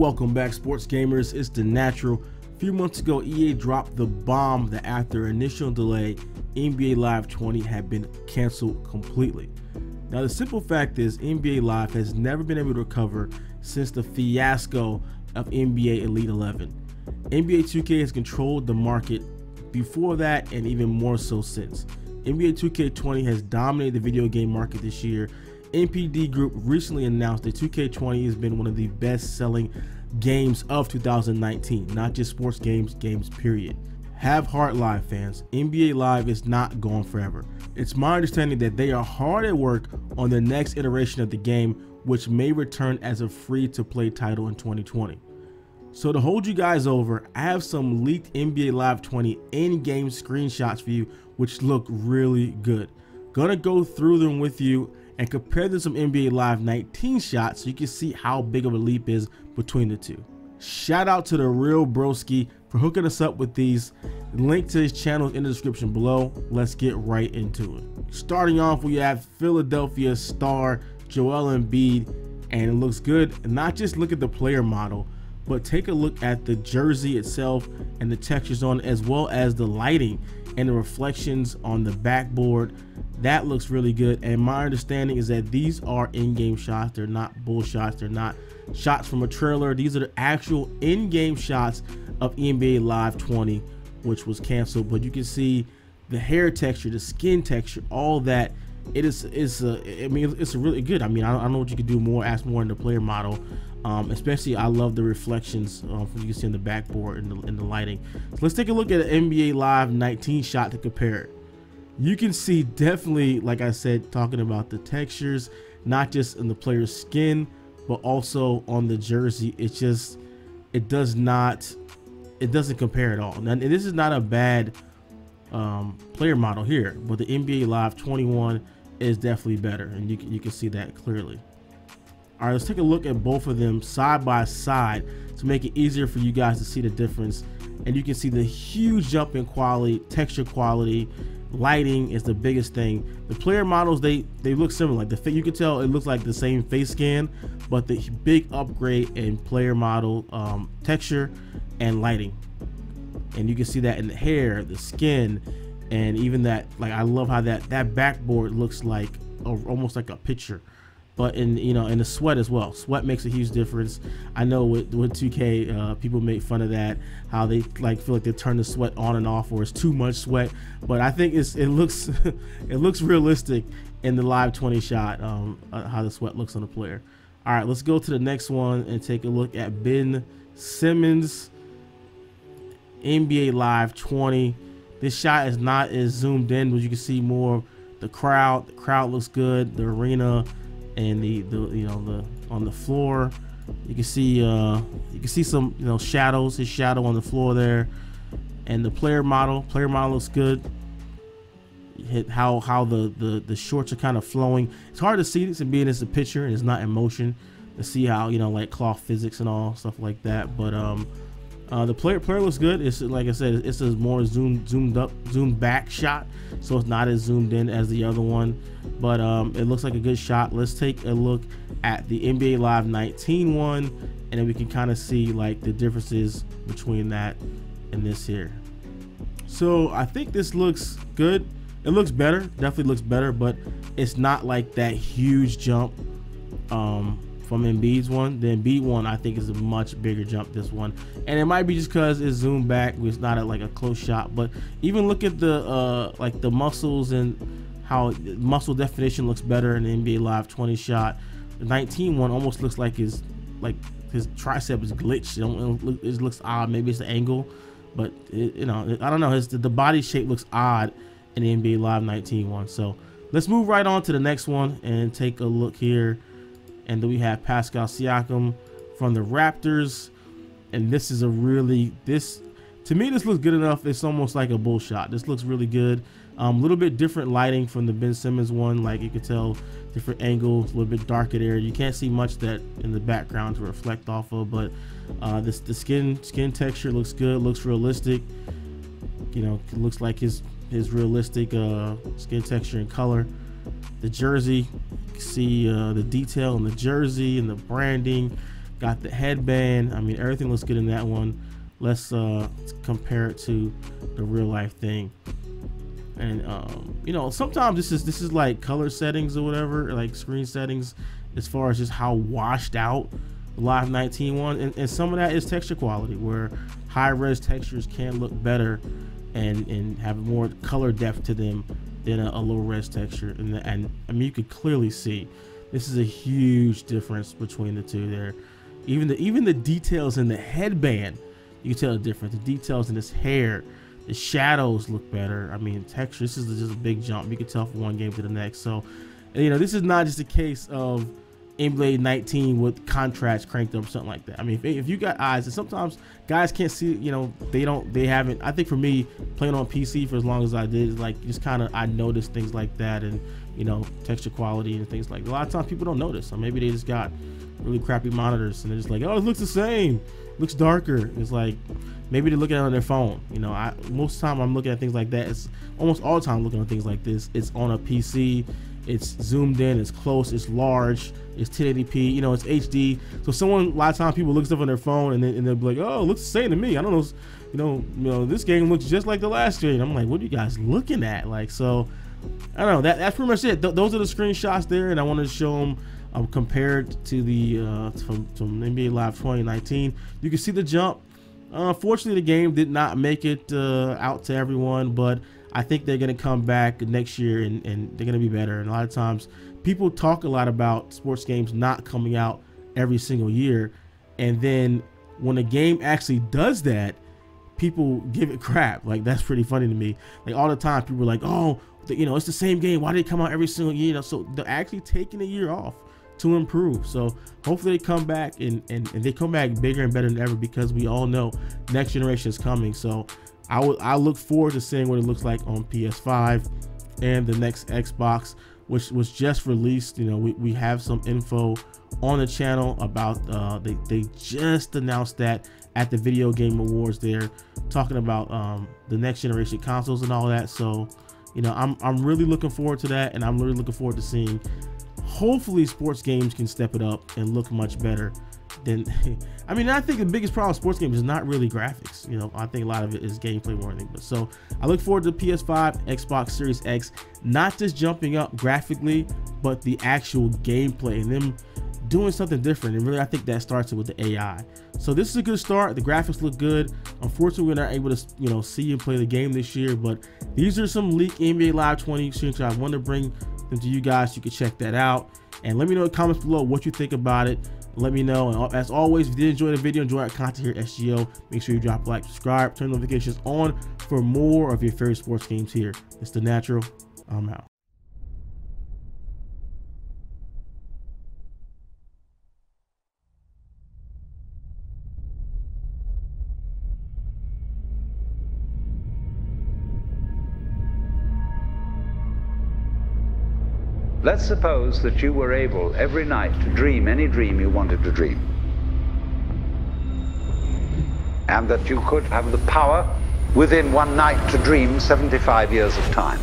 Welcome back, sports gamers. It's the Natural. A few months ago, EA dropped the bomb that after initial delay, NBA Live 20 had been canceled completely. Now, the simple fact is NBA Live has never been able to recover since the fiasco of NBA Elite 11. NBA 2K has controlled the market before that and even more so since. NBA 2K20 has dominated the video game market this year. NPD Group recently announced that 2K20 has been one of the best-selling games of 2019, not just sports games period. Have heart, Live fans. NBA Live is not going forever. It's my understanding that they are hard at work on the next iteration of the game, which may return as a free-to-play title in 2020. So to hold you guys over, I have some leaked NBA Live 20 in-game screenshots for you, which look really good. Gonna go through them with you and compare them to some NBA Live 19 shots so you can see how big of a leap is between the two. Shout out to the real broski for hooking us up with these. Link to his channel is in the description below. Let's get right into it. Starting off, we have Philadelphia star Joellen Bead, and it looks good. And not just look at the player model, but take a look at the jersey itself and the textures on it, as well as the lighting and the reflections on the backboard. That looks really good, and my understanding is that these are in-game shots. They're not bull shots. They're not shots from a trailer. These are the actual in-game shots of NBA Live 20, which was canceled. But you can see the hair texture, the skin texture, all that. It's really good. I mean, I don't know what you could do more, ask more in the player model. Especially I love the reflections you can see in the backboard and the lighting. So let's take a look at an NBA Live 19 shot to compare it. You can see definitely, like I said, talking about the textures, not just in the player's skin, but also on the jersey. It doesn't compare at all. And this is not a bad player model here, but the NBA Live 21 is definitely better, and you can see that clearly. All right, let's take a look at both of them side by side to make it easier for you guys to see the difference. And you can see the huge jump in quality, texture quality. Lighting is the biggest thing. The player models, they look similar. Like you can tell it looks like the same face scan, but the big upgrade in player model texture and lighting. And you can see that in the hair, the skin, and even that. Like, I love how that backboard looks like almost like a picture. But in the sweat as well. Sweat makes a huge difference. I know with 2K, people make fun of that, how they feel like they turn the sweat on and off, or it's too much sweat. But I think it looks it looks realistic in the Live 20 shot, how the sweat looks on the player. All right, let's go to the next one and take a look at Ben Simmons NBA Live 20. This shot is not as zoomed in, but you can see more the crowd. The crowd looks good. The arena. And the on the floor, you can see some shadows, his shadow on the floor there, and the player model looks good. How the shorts are kind of flowing. It's hard to see this and being it's a picture and it's not in motion to see how like cloth physics and all stuff like that. But the player looks good. It's like I said, it's a more zoomed back shot, so it's not as zoomed in as the other one. But it looks like a good shot. Let's take a look at the NBA Live 19 one, and then we can kind of see like the differences between that and this here. So I think this looks good. It looks better, definitely looks better, but it's not like that huge jump from Embiid's one. The Embiid one I think is a much bigger jump, this one, and it might be just because it's zoomed back, it's not like a close shot. But even look at the like the muscles and how muscle definition looks better in the NBA Live 20 shot. The 19 one almost looks like his tricep is glitched. It looks odd. Maybe it's the angle, but I don't know. The body shape looks odd in the NBA Live 19 one. So let's move right on to the next one and take a look here. And then we have Pascal Siakam from the Raptors, and this is to me, this looks good enough. It's almost like a bull shot. This looks really good. A little bit different lighting from the Ben Simmons one. Like you could tell, different angles, a little bit darker there. You can't see much that in the background to reflect off of, but the skin texture looks good. Looks realistic. It looks like his realistic skin texture and color. The jersey, you can see the detail in the jersey and the branding. Got the headband. I mean, everything looks good in that one. Let's compare it to the real life thing. And you know, sometimes this is like color settings or whatever, like screen settings, as far as just how washed out the Live 19 one, and some of that is texture quality, where high res textures can look better and have more color depth to them than a low res texture. And I mean, you could clearly see this is a huge difference between the two there. Even the details in the headband, you can tell the difference. The details in his hair, the shadows look better. I mean, texture, this is just a big jump. You can tell from one game to the next. So, you know, this is not just a case of NBA 19 with contrast cranked up or something like that. I mean, if you got eyes, and sometimes guys can't see, you know, they haven't. I think for me, playing on PC for as long as I did, like, just kind of, I noticed things like that, and, you know, texture quality and things like that. A lot of times people don't notice, or maybe they just got really crappy monitors and they're just like, oh, it looks the same, looks darker. It's like, maybe they're looking at it on their phone. You know, most of the time I'm looking at things like that. It's almost all the time looking at things like this. It's on a PC, it's zoomed in, it's close, it's large, it's 1080p, you know, it's HD. So someone, a lot of times people look stuff on their phone and they'll be like, oh, it looks the same to me. I don't know, you know, this game looks just like the last game. I'm like, what are you guys looking at? Like, so I don't know. That's pretty much it. Those are the screenshots there, and I wanted to show them compared to the from NBA Live 2019. You can see the jump. Unfortunately, the game did not make it out to everyone, but I think they're going to come back next year and they're going to be better. And a lot of times people talk a lot about sports games not coming out every single year, and then when a game actually does that, people give it crap. Like, that's pretty funny to me. Like, all the time people are like, oh, you know, it's the same game, why did it come out every single year? You know, so they're actually taking a year off to improve. So hopefully they come back and they come back bigger and better than ever, because we all know next generation is coming. So I look forward to seeing what it looks like on PS5 and the next Xbox, which was just released. You know, we have some info on the channel about they just announced that at the Video Game Awards. They're talking about the next generation consoles and all that. So, you know, I'm really looking forward to that, and I'm really looking forward to seeing, hopefully sports games can step it up and look much better than I mean, I think the biggest problem with sports games is not really graphics. You know, I think a lot of it is gameplay more than anything. But so I look forward to PS5, Xbox Series X, not just jumping up graphically, but the actual gameplay and them doing something different. And really, I think that starts with the AI. So this is a good start. The graphics look good. Unfortunately, we're not able to, you know, see and play the game this year, but these are some leaked NBA Live 20 screenshots. I want to bring them to you guys. You can check that out, and let me know in the comments below what you think about it. Let me know. And as always, if you did enjoy the video, enjoy our content here at SGO, make sure you drop a like, subscribe, turn notifications on for more of your favorite sports games here. It's The Natural. I'm out. Let's suppose that you were able every night to dream any dream you wanted to dream, and that you could have the power within one night to dream 75 years of time.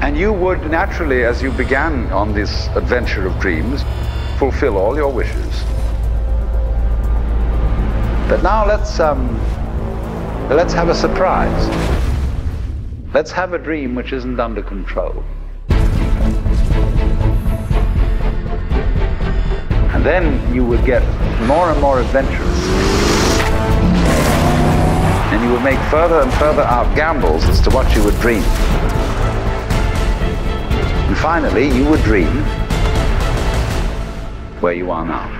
And you would naturally, as you began on this adventure of dreams, fulfill all your wishes. But now let's have a surprise. Let's have a dream which isn't under control. And then you would get more and more adventurous. And you would make further and further out gambles as to what you would dream. And finally, you would dream where you are now.